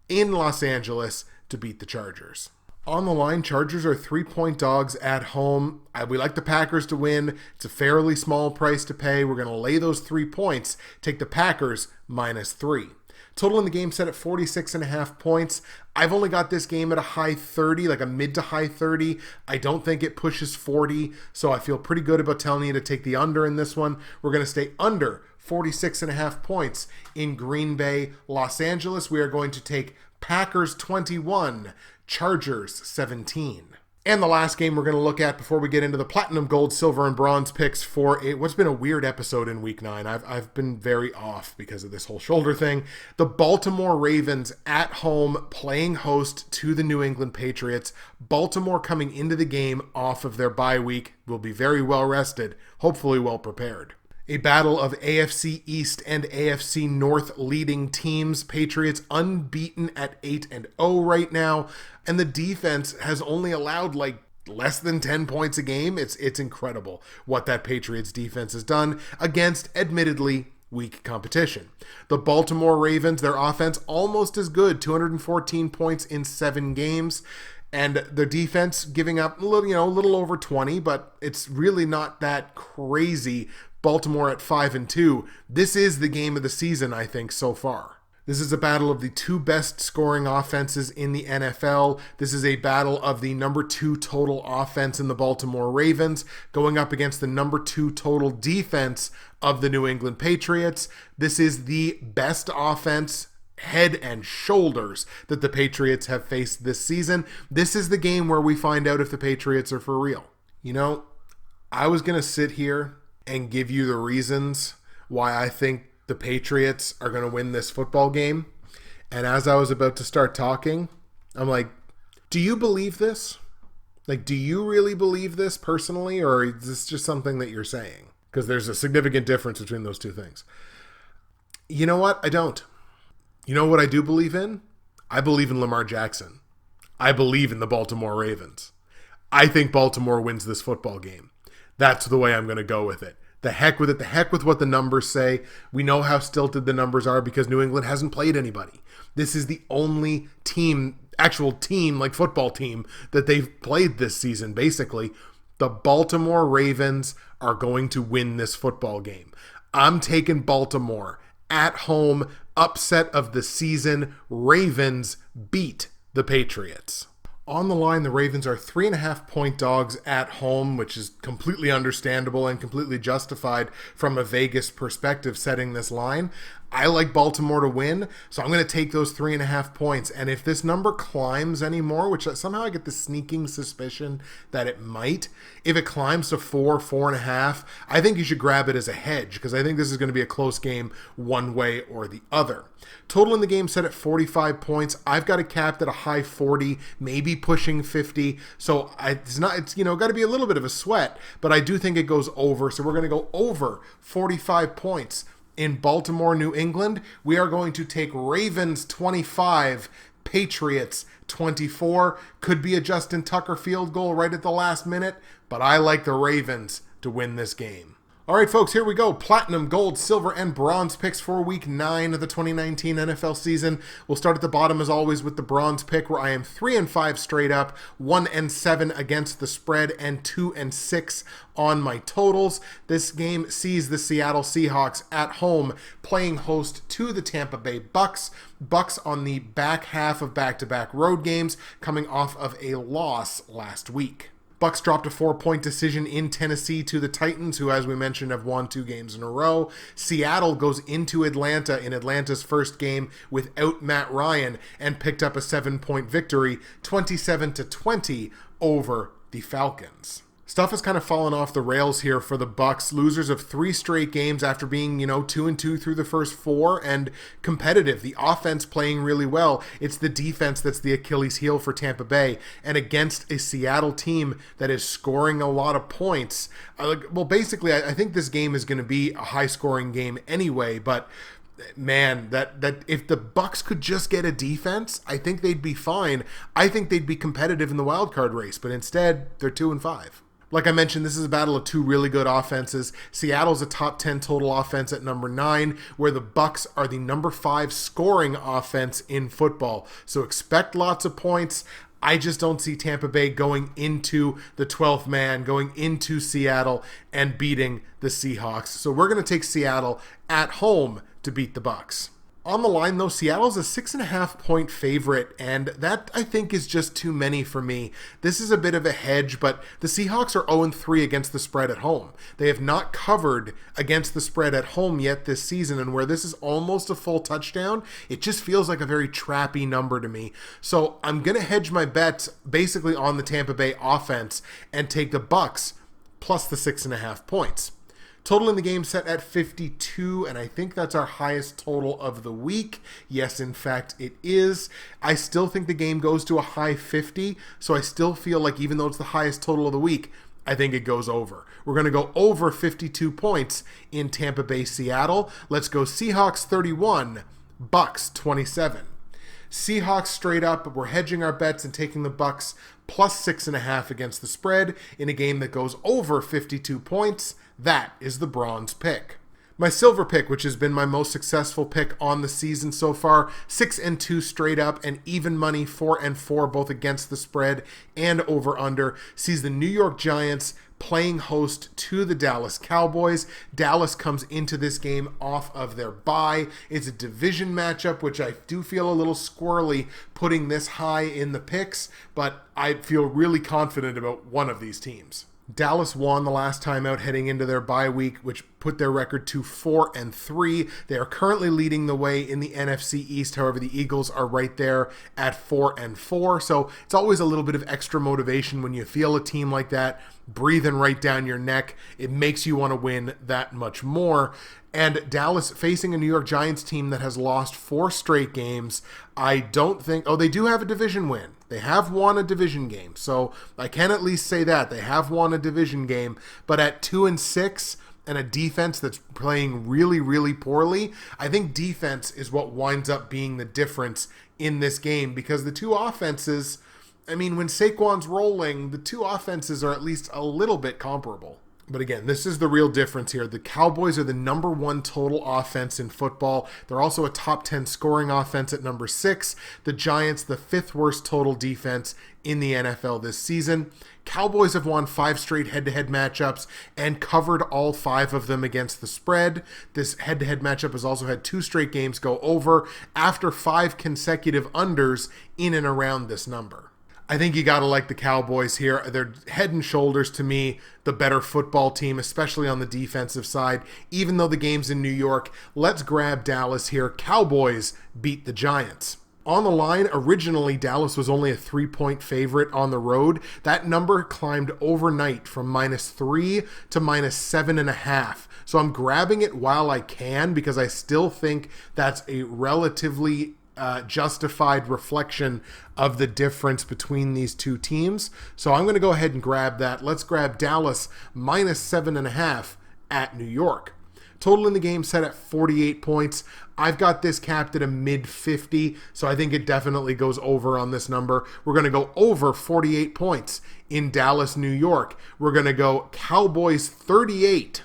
in Los Angeles to beat the Chargers. On the line, Chargers are 3-point dogs at home. We like the Packers to win. It's a fairly small price to pay. We're going to lay those 3 points. Take the Packers -3. Total in the game set at 46.5 points. I've only got this game at a high 30, like a mid to high 30. I don't think it pushes 40, so I feel pretty good about telling you to take the under in this one. We're going to stay under 46.5 points in Green Bay, Los Angeles. We are going to take Packers 21, Chargers 17. And the last game we're going to look at before we get into the platinum, gold, silver, and bronze picks for what's been a weird episode in week 9. I've been very off because of this whole shoulder thing. The Baltimore Ravens at home playing host to the New England Patriots. Baltimore coming into the game off of their bye week will be very well rested, hopefully well prepared. A battle of AFC East and AFC North leading teams. Patriots unbeaten at 8-0 right now. And the defense has only allowed less than 10 points a game. It's incredible what that Patriots defense has done against, admittedly, weak competition. The Baltimore Ravens, their offense almost as good, 214 points in 7 games. And their defense giving up a little over 20, but it's really not that crazy. Baltimore at 5-2. This is the game of the season, I think, so far. This is a battle of the 2 best scoring offenses in the NFL. This is a battle of the number 2 total offense in the Baltimore Ravens going up against the number 2 total defense of the New England Patriots. This is the best offense, head and shoulders, that the Patriots have faced this season. This is the game where we find out if the Patriots are for real. I was going to sit here and give you the reasons why I think the Patriots are going to win this football game. And as I was about to start talking, I'm like, do you believe this? Do you really believe this personally, or is this just something that you're saying? Because there's a significant difference between those two things. You know what? I don't. You know what I do believe in? I believe in Lamar Jackson. I believe in the Baltimore Ravens. I think Baltimore wins this football game. That's the way I'm going to go with it. The heck with it. The heck with what the numbers say. We know how stilted the numbers are because New England hasn't played anybody. This is the only team, actual team, like football team, that they've played this season, basically. The Baltimore Ravens are going to win this football game. I'm taking Baltimore at home, upset of the season. Ravens beat the Patriots. On the line, the Ravens are 3.5-point dogs at home, which is completely understandable and completely justified from a Vegas perspective setting this line. I like Baltimore to win, so I'm going to take those 3.5 points. And if this number climbs anymore, which somehow I get the sneaking suspicion that it might, if it climbs to 4.5, I think you should grab it as a hedge because I think this is going to be a close game one way or the other. Total in the game set at 45 points. I've got it capped at a high 40, maybe pushing 50. So it's got to be a little bit of a sweat, but I do think it goes over. So we're going to go over 45 points. In Baltimore, New England, we are going to take Ravens 25, Patriots 24. Could be a Justin Tucker field goal right at the last minute, but I like the Ravens to win this game. All right, folks, here we go. Platinum, gold, silver, and bronze picks for Week 9 of the 2019 NFL season. We'll start at the bottom, as always, with the bronze pick, where I am 3-5 straight up, 1-7 against the spread, and 2-6 on my totals. This game sees the Seattle Seahawks at home playing host to the Tampa Bay Bucks. Bucks on the back half of back-to-back road games, coming off of a loss last week. Bucks dropped a 4-point decision in Tennessee to the Titans, who, as we mentioned, have won 2 games in a row. Seattle goes into Atlanta in Atlanta's first game without Matt Ryan and picked up a 7-point victory, 27-20 over the Falcons. Stuff has kind of fallen off the rails here for the Bucks, losers of 3 straight games after being, 2-2 through the first 4 and competitive. The offense playing really well. It's the defense that's the Achilles heel for Tampa Bay. And against a Seattle team that is scoring a lot of points, I think this game is going to be a high-scoring game anyway, but man, that if the Bucks could just get a defense, I think they'd be fine. I think they'd be competitive in the wild card race, but instead, they're 2-5. Like I mentioned, this is a battle of 2 really good offenses. Seattle's a top 10 total offense at number 9, where the Bucks are the number 5 scoring offense in football. So expect lots of points. I just don't see Tampa Bay going into the 12th man, going into Seattle and beating the Seahawks. So we're going to take Seattle at home to beat the Bucks. On the line, though, Seattle's a 6.5-point favorite, and that, I think, is just too many for me. This is a bit of a hedge, but the Seahawks are 0-3 against the spread at home. They have not covered against the spread at home yet this season, and where this is almost a full touchdown, it just feels like a very trappy number to me. So I'm going to hedge my bets basically on the Tampa Bay offense and take the Bucks plus the 6.5 points. Total in the game set at 52, and I think that's our highest total of the week. Yes, in fact, it is. I still think the game goes to a high 50, so I still feel like even though it's the highest total of the week, I think it goes over. We're going to go over 52 points in Tampa Bay, Seattle. Let's go Seahawks 31, Bucks 27. Seahawks straight up, but we're hedging our bets and taking the Bucks plus 6.5 against the spread in a game that goes over 52 points. That is the bronze pick. My silver pick, which has been my most successful pick on the season so far, 6-2 straight up and even money 4-4 both against the spread and over under, sees the New York Giants playing host to the Dallas Cowboys. Dallas comes into this game off of their bye. It's a division matchup, which I do feel a little squirrely putting this high in the picks, but I feel really confident about one of these teams. Dallas won the last time out heading into their bye week, which put their record to 4-3. They are currently leading the way in the NFC East. However, the Eagles are right there at 4-4. So it's always a little bit of extra motivation when you feel a team like that breathing right down your neck. It makes you want to win that much more. And Dallas facing a New York Giants team that has lost 4 straight games. I don't think... Oh, they do have a division win. They have won a division game. So I can at least say that. They have won a division game. But at 2-6 and a defense that's playing really, really poorly, I think defense is what winds up being the difference in this game. Because the two offenses... I mean, when Saquon's rolling, the two offenses are at least a little bit comparable. But again, this is the real difference here. The Cowboys are the number 1 total offense in football. They're also a top 10 scoring offense at number 6. The Giants, the 5th worst total defense in the NFL this season. Cowboys have won 5 straight head-to-head matchups and covered all 5 of them against the spread. This head-to-head matchup has also had 2 straight games go over after 5 consecutive unders in and around this number. I think you got to like the Cowboys here. They're head and shoulders, to me, the better football team, especially on the defensive side. Even though the game's in New York, let's grab Dallas here. Cowboys beat the Giants. On the line, originally, Dallas was only a 3-point favorite on the road. That number climbed overnight from -3 to -7.5. So I'm grabbing it while I can because I still think that's a relatively justified reflection of the difference between these two teams. So I'm going to go ahead and grab that. Let's grab Dallas -7.5 at New York. Total in the game set at 48 points. I've got this capped at a mid-50, so I think it definitely goes over on this number. We're going to go over 48 points in Dallas, New York. We're going to go Cowboys 38,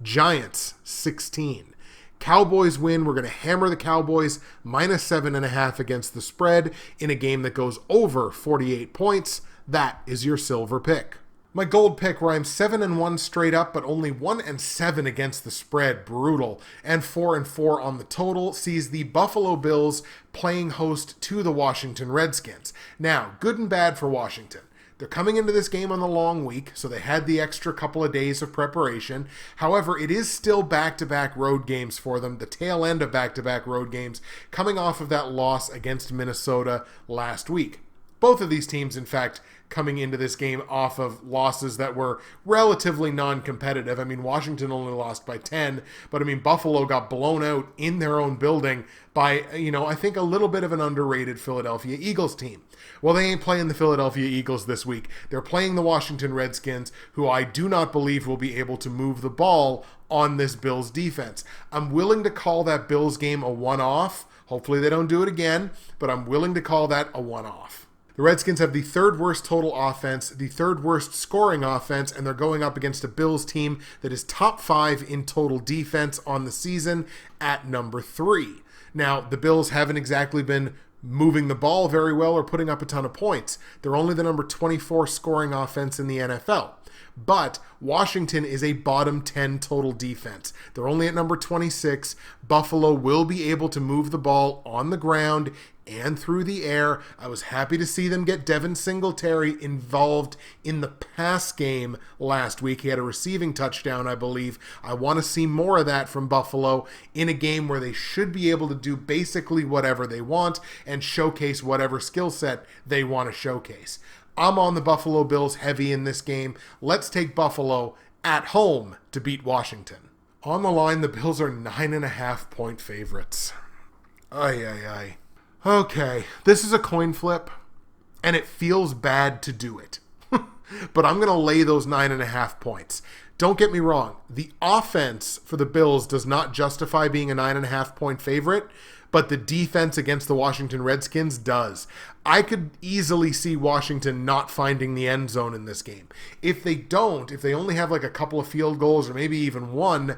Giants 16. Cowboys win. We're going to hammer the Cowboys -7.5 against the spread in a game that goes over 48 points. That is your silver pick. My gold pick, where I'm 7-1 straight up, but only 1-7 against the spread, brutal, and 4-4 on the total, sees the Buffalo Bills playing host to the Washington Redskins. Now, good and bad for Washington. They're coming into this game on the long week, so they had the extra couple of days of preparation. However, it is still back-to-back road games for them, the tail end of back-to-back road games, coming off of that loss against Minnesota last week. Both of these teams, in fact, coming into this game off of losses that were relatively non-competitive. I mean, Washington only lost by 10, but I mean, Buffalo got blown out in their own building by, I think a little bit of an underrated Philadelphia Eagles team. Well, they ain't playing the Philadelphia Eagles this week. They're playing the Washington Redskins, who I do not believe will be able to move the ball on this Bills defense. I'm willing to call that Bills game a one-off. Hopefully they don't do it again, but I'm willing to call that a one-off. The Redskins have the 3rd worst total offense, the 3rd worst scoring offense, and they're going up against a Bills team that is top 5 in total defense on the season at number 3. Now, the Bills haven't exactly been moving the ball very well or putting up a ton of points. They're only the number 24 scoring offense in the NFL. But Washington is a bottom 10 total defense. They're only at number 26. Buffalo will be able to move the ball on the ground and through the air. I was happy to see them get Devin Singletary involved in the pass game last week. He had a receiving touchdown, I believe. I want to see more of that from Buffalo in a game where they should be able to do basically whatever they want and showcase whatever skill set they want to showcase. I'm on the Buffalo Bills heavy in this game. Let's take Buffalo at home to beat Washington. On the line, the Bills are 9.5 point favorites. Ay. Okay, this is a coin flip, and it feels bad to do it. But I'm going to lay those 9.5 points. Don't get me wrong. The offense for the Bills does not justify being a 9.5 point favorite, but the defense against the Washington Redskins does. I could easily see Washington not finding the end zone in this game. If they don't, if they only have like a couple of field goals or maybe even one,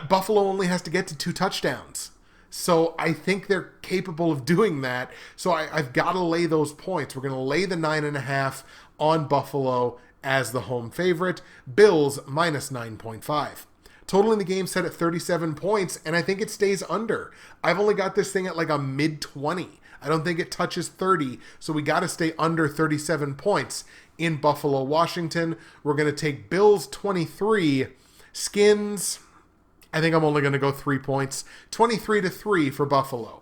Buffalo only has to get to 2 touchdowns. So I think they're capable of doing that. So I've got to lay those points. We're going to lay the 9.5 on Buffalo as the home favorite. Bills -9.5. Total in the game set at 37 points, and I think it stays under. I've only got this thing at like a mid-20. I don't think it touches 30, so we got to stay under 37 points in Buffalo, Washington. We're going to take Bills 23, Skins. I think I'm only going to go 3 points. 23-3 for Buffalo.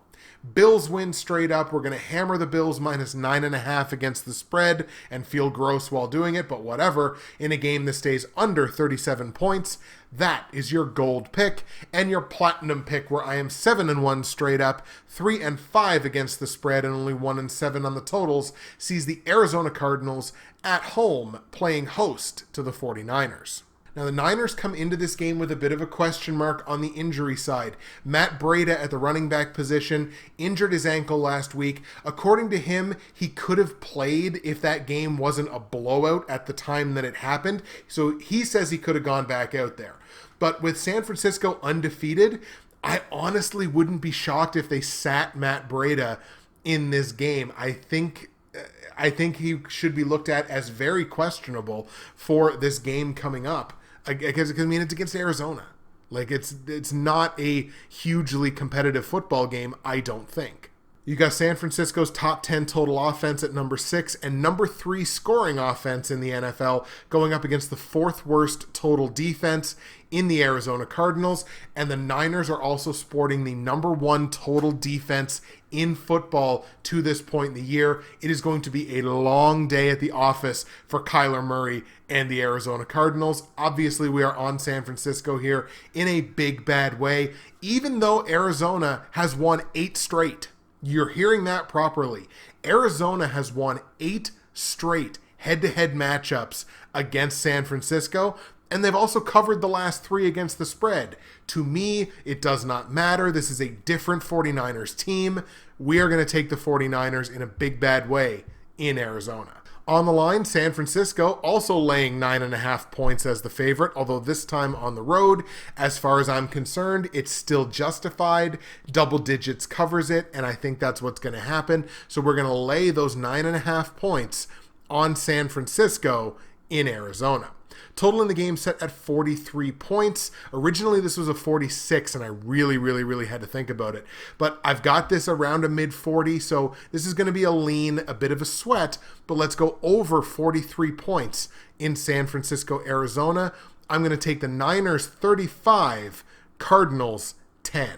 Bills win straight up. We're going to hammer the Bills -9.5 against the spread and feel gross while doing it, but whatever. In a game that stays under 37 points, that is your gold pick. And your platinum pick, where I am 7-1 straight up, 3-5 against the spread, and only 1-7 on the totals, sees the Arizona Cardinals at home playing host to the 49ers. Now, the Niners come into this game with a bit of a question mark on the injury side. Matt Breida at the running back position injured his ankle last week. According to him, he could have played if that game wasn't a blowout at the time that it happened. So he says he could have gone back out there. But with San Francisco undefeated, I honestly wouldn't be shocked if they sat Matt Breida in this game. I think he should be looked at as very questionable for this game coming up. Because I mean, it's against Arizona. Like, it's not a hugely competitive football game, I don't think. You got San Francisco's top 10 total offense at number 6 and number 3 scoring offense in the NFL going up against the 4th worst total defense in the Arizona Cardinals. And the Niners are also sporting the number 1 total defense in football to this point in the year. It is going to be a long day at the office for Kyler Murray and the Arizona Cardinals. Obviously, we are on San Francisco here in a big, bad way, even though Arizona has won 8 straight. You're hearing that properly. Arizona has won 8 straight head-to-head matchups against San Francisco, and they've also covered the last 3 against the spread. To me, it does not matter. This is a different 49ers team. We are going to take the 49ers in a big, bad way in Arizona. On the line, San Francisco also laying 9.5 points as the favorite, although this time on the road. As far as I'm concerned, it's still justified. Double digits covers it, and I think that's what's going to happen. So we're going to lay those 9.5 points on San Francisco in Arizona. Total in the game set at 43 points. Originally, this was a 46, and I really had to think about it. But I've got this around a mid-40, so this is going to be a lean, a bit of a sweat, but let's go over 43 points in San Francisco, Arizona. I'm going to take the Niners 35, Cardinals 10.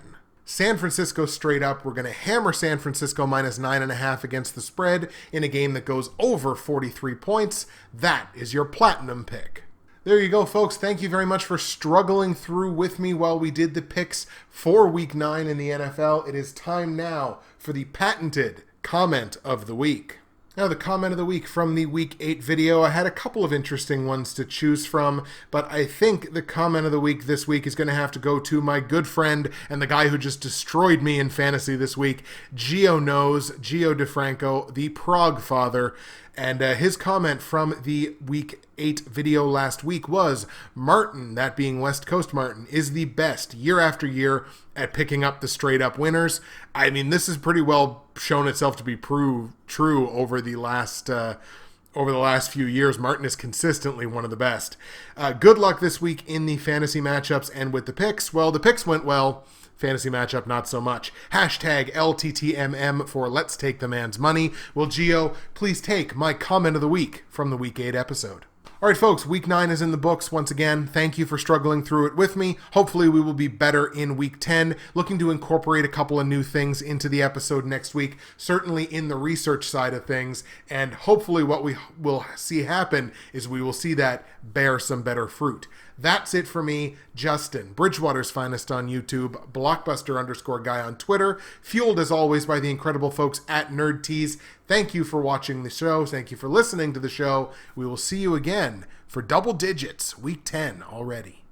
San Francisco straight up. We're going to hammer San Francisco minus 9.5 against the spread in a game that goes over 43 points. That is your platinum pick. There you go, folks. Thank you very much for struggling through with me while we did the picks for Week 9 in the NFL. It is time now for the patented comment of the week. Now, the comment of the week from the Week 8 video, I had a couple of interesting ones to choose from, but I think the comment of the week this week is going to have to go to my good friend and the guy who just destroyed me in fantasy this week, Gio DeFranco, the Prague father. And his comment from the Week 8 video last week was, Martin, that being West Coast Martin, is the best year after year at picking up the straight-up winners. I mean, this has pretty well shown itself to be true over the last few years. Martin is consistently one of the best. Good luck this week in the fantasy matchups and with the picks. Well, the picks went well. Fantasy matchup, not so much. Hashtag LTTMM for Let's Take the Man's Money. Well, Gio, please take my comment of the week from the Week 8 episode. All right, folks, Week 9 is in the books once again. Thank you for struggling through it with me. Hopefully we will be better in Week 10. Looking to incorporate a couple of new things into the episode next week, certainly in the research side of things. And hopefully what we will see happen is we will see that bear some better fruit. That's it for me, Justin, Bridgewater's Finest on YouTube, Blockbuster_guy on Twitter, fueled as always by the incredible folks at NerdTees. Thank you for watching the show. Thank you for listening to the show. We will see you again for Double Digits, Week 10 already.